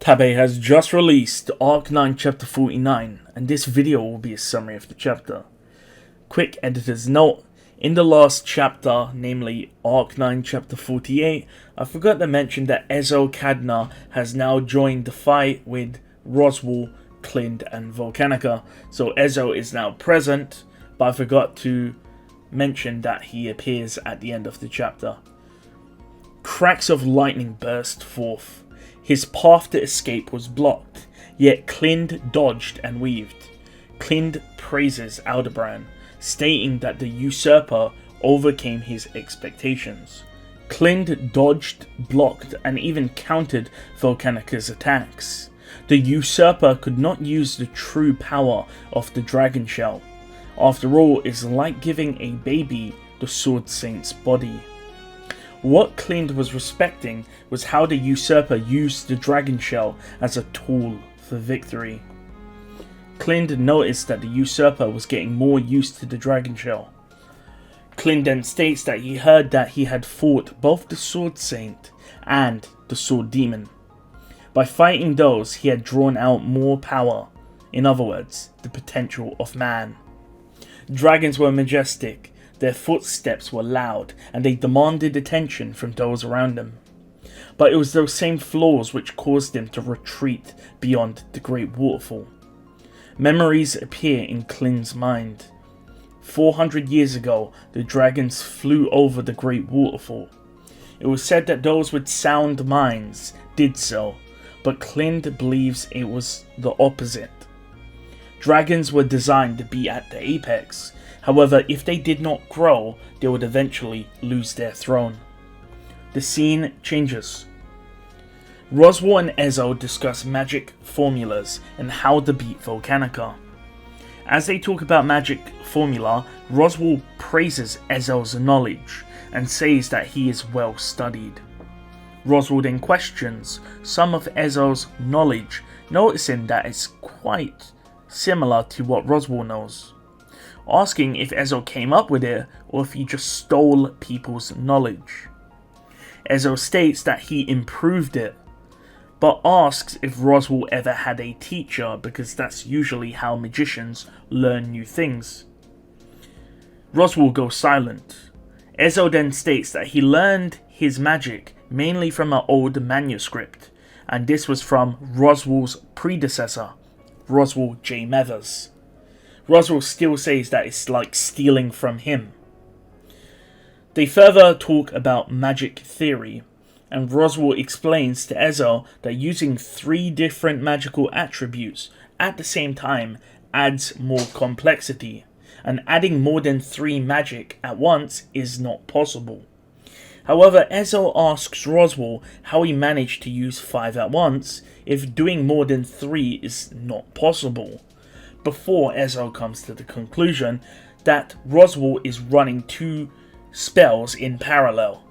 Tabe has just released Arc 9 Chapter 49, and this video will be a summary of the chapter. Quick editor's note, in the last chapter, namely Arc 9 Chapter 48, I forgot to mention that Ezo Cadna has now joined the fight with Roswell, Clint and Volcanica, so Ezo is now present, but I forgot to mention that he appears at the end of the chapter. Cracks of lightning burst forth. His path to escape was blocked, yet Clint dodged and weaved. Clint praises Aldebaran, stating that the usurper overcame his expectations. Clint dodged, blocked, and even countered Volcanica's attacks. The usurper could not use the true power of the dragon shell. After all, it's like giving a baby the Sword Saint's body. What Clint was respecting was how the usurper used the dragon shell as a tool for victory. Clint noticed that the usurper was getting more used to the dragon shell. Clint then states that he heard that he had fought both the Sword Saint and the Sword Demon. By fighting those, he had drawn out more power, in other words, the potential of man. Dragons were majestic. Their footsteps were loud, and they demanded attention from those around them. But it was those same flaws which caused them to retreat beyond the great waterfall. Memories appear in Clint's mind. 400 years ago, the dragons flew over the great waterfall. It was said that those with sound minds did so, but Clint believes it was the opposite. Dragons were designed to be at the apex. However, if they did not grow, they would eventually lose their throne. The scene changes. Roswell and Ezo discuss magic formulas and how to beat Volcanica. As they talk about magic formula, Roswell praises Ezo's knowledge and says that he is well studied. Roswell then questions some of Ezo's knowledge, noticing that it's quite similar to what Roswell knows, asking if Ezo came up with it or if he just stole people's knowledge. Ezo states that he improved it, but asks if Roswell ever had a teacher because that's usually how magicians learn new things. Roswell goes silent. Ezo then states that he learned his magic mainly from an old manuscript, and this was from Roswell's predecessor, Roswell J. Mathers. Roswell still says that it's like stealing from him. They further talk about magic theory, and Roswell explains to Ezo that using 3 different magical attributes at the same time adds more complexity, and adding more than 3 magic at once is not possible. However, Ezo asks Roswell how he managed to use 5 at once if doing more than 3 is not possible, before Ezo comes to the conclusion that Roswell is running 2 spells in parallel.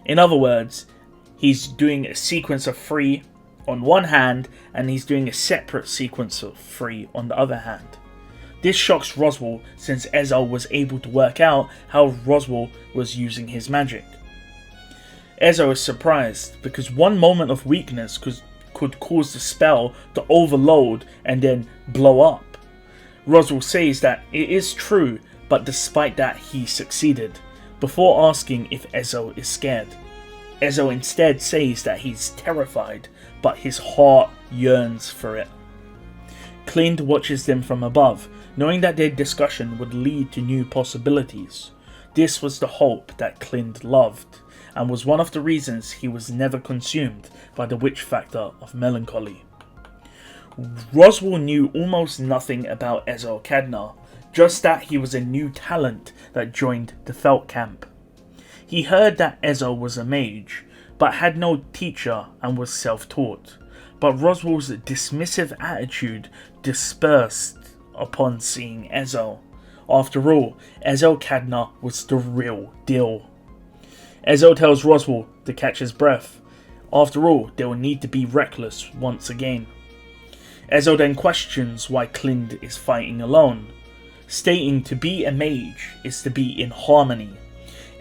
In other words, he's doing a sequence of 3 on one hand, and he's doing a separate sequence of 3 on the other hand. This shocks Roswell since Ezo was able to work out how Roswell was using his magic. Ezo is surprised because one moment of weakness could cause the spell to overload and then blow up. Roswell says that it is true, but despite that he succeeded, before asking if Ezo is scared. Ezo instead says that he's terrified, but his heart yearns for it. Clint watches them from above, knowing that their discussion would lead to new possibilities. This was the hope that Clint loved, and was one of the reasons he was never consumed by the witch factor of melancholy. Roswell knew almost nothing about Ezo Cadna, just that he was a new talent that joined the Felt camp. He heard that Ezo was a mage, but had no teacher and was self-taught, but Roswell's dismissive attitude dispersed upon seeing Ezo. After all, Ezo Cadna was the real deal. Ezo tells Roswell to catch his breath. After all, they will need to be reckless once again. Ezo then questions why Clint is fighting alone, stating to be a mage is to be in harmony.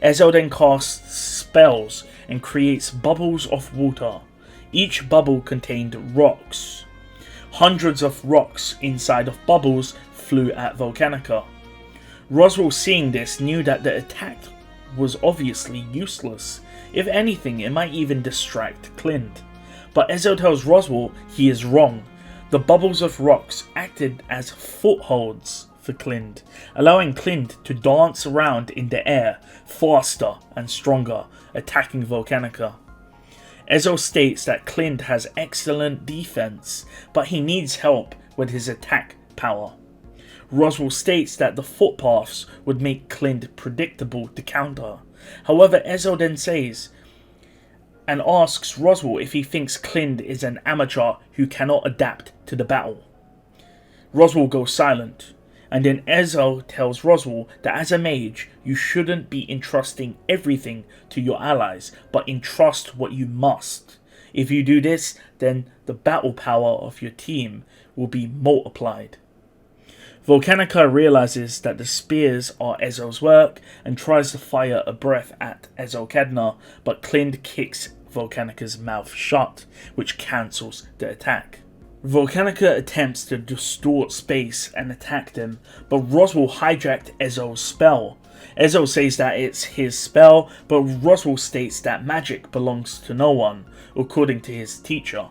Ezo then casts spells and creates bubbles of water. Each bubble contained rocks. Hundreds of rocks inside of bubbles flew at Volcanica. Roswell, seeing this, knew that the attack was obviously useless. If anything, it might even distract Clint. But Ezo tells Roswell he is wrong. The bubbles of rocks acted as footholds for Clint, allowing Clint to dance around in the air faster and stronger, attacking Volcanica. Ezo states that Clint has excellent defense, but he needs help with his attack power. Roswell states that the footpaths would make Clint predictable to counter. However, Ezo then says and asks Roswell if he thinks Clint is an amateur who cannot adapt to the battle. Roswell goes silent, and then Ezo tells Roswell that as a mage, you shouldn't be entrusting everything to your allies, but entrust what you must. If you do this, then the battle power of your team will be multiplied. Volcanica realizes that the spears are Ezo's work and tries to fire a breath at Ezo, but Clint kicks Volcanica's mouth shut, which cancels the attack. Volcanica attempts to distort space and attack them, but Roswell hijacked Ezo's spell. Ezo says that it's his spell, but Roswell states that magic belongs to no one, according to his teacher.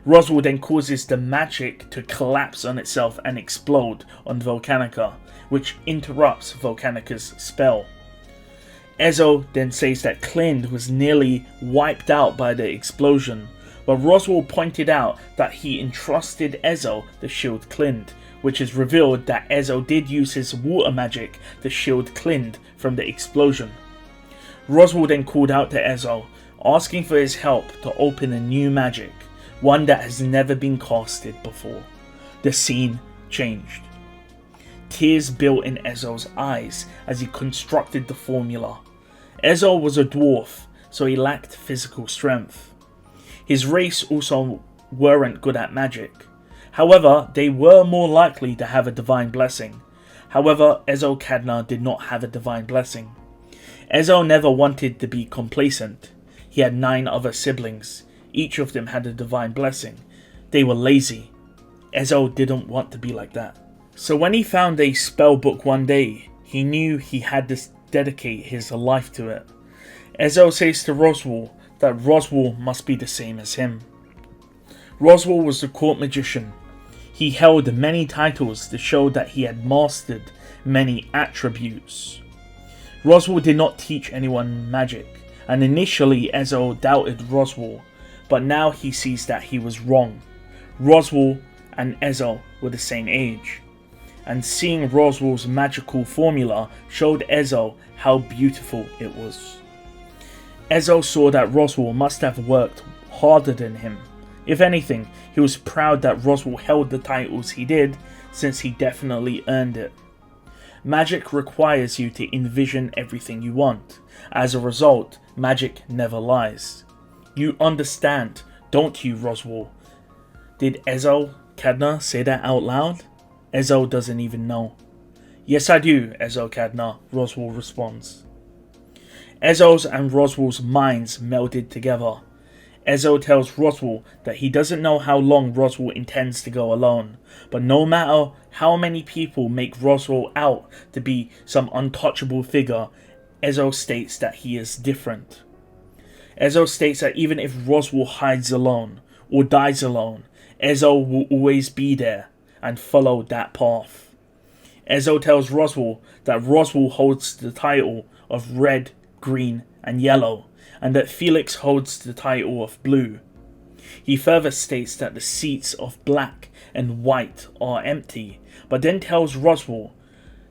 Roswell then causes the magic to collapse on itself and explode on Volcanica, which interrupts Volcanica's spell. Ezo then says that Clint was nearly wiped out by the explosion, but Roswell pointed out that he entrusted Ezo to shield Clint, which is revealed that Ezo did use his water magic to shield Clint from the explosion. Roswell then called out to Ezo, asking for his help to open a new magic, one that has never been casted before. The scene changed. Tears built in Ezo's eyes as he constructed the formula. Ezo was a dwarf, so he lacked physical strength. His race also weren't good at magic. However, they were more likely to have a divine blessing. However, Ezo did not have a divine blessing. Ezo never wanted to be complacent. He had 9 other siblings. Each of them had a divine blessing. They were lazy. Ezo didn't want to be like that. So when he found a spell book one day, he knew he had to dedicate his life to it. Ezo says to Roswell that Roswell must be the same as him. Roswell was the court magician. He held many titles to show that he had mastered many attributes. Roswell did not teach anyone magic, and initially Ezo doubted Roswell, but now he sees that he was wrong. Roswell and Ezo were the same age, and seeing Roswell's magical formula showed Ezo how beautiful it was. Ezo saw that Roswell must have worked harder than him. If anything, he was proud that Roswell held the titles he did, since he definitely earned it. Magic requires you to envision everything you want. As a result, magic never lies. You understand, don't you, Roswell? Did Ezo say that out loud? Ezo doesn't even know. Yes, I do, Ezo, Roswell responds. Ezo's and Roswell's minds melded together. Ezo tells Roswell that he doesn't know how long Roswell intends to go alone, but no matter how many people make Roswell out to be some untouchable figure, Ezo states that he is different. Ezo states that even if Roswell hides alone or dies alone, Ezo will always be there and follow that path. Ezo tells Roswell that Roswell holds the title of Red, Green, and Yellow, and that Felix holds the title of Blue. He further states that the seats of Black and White are empty, but then tells Roswell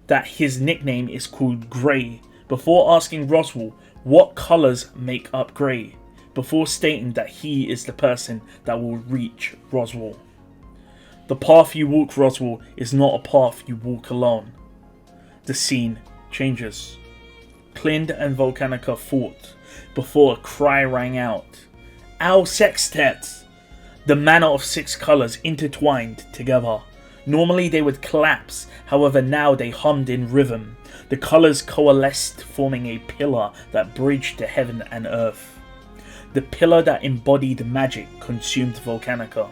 that his nickname is called Grey, before asking Roswell what colours make up Grey, before stating that he is the person that will reach Roswell. The path you walk, Roswell, is not a path you walk alone. The scene changes. Clint and Volcanica fought, before a cry rang out. Our sextet! The manner of 6 colours intertwined together. Normally they would collapse, however now they hummed in rhythm. The colours coalesced, forming a pillar that bridged to heaven and earth. The pillar that embodied magic consumed Volcanica.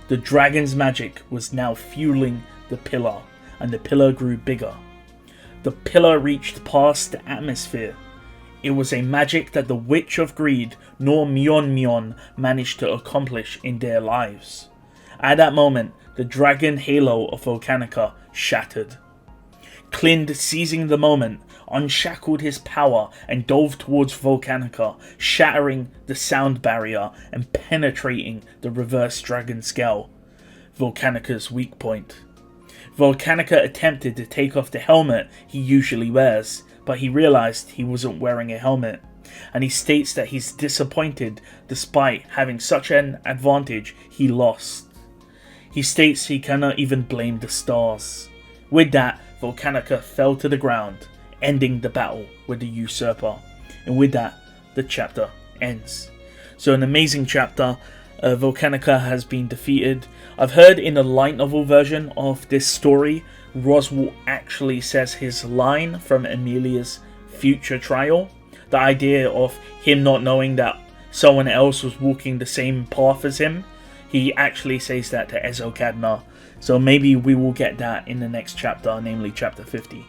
The dragon's magic was now fueling the pillar, and the pillar grew bigger. The pillar reached past the atmosphere. It was a magic that the Witch of Greed, nor Myon managed to accomplish in their lives. At that moment, the dragon halo of Volcanica shattered. Clint, seizing the moment, unshackled his power and dove towards Volcanica, shattering the sound barrier and penetrating the reverse dragon scale, Volcanica's weak point. Volcanica attempted to take off the helmet he usually wears, but he realized he wasn't wearing a helmet, and he states that he's disappointed despite having such an advantage he lost. He states he cannot even blame the stars. With that, Volcanica fell to the ground, ending the battle with the usurper. And with that, the chapter ends. So an amazing chapter. Volcanica has been defeated. I've heard in the light novel version of this story, Roswell actually says his line from Emilia's future trial. The idea of him not knowing that someone else was walking the same path as him. He actually says that to Ezo. So maybe we will get that in the next chapter, namely chapter 50.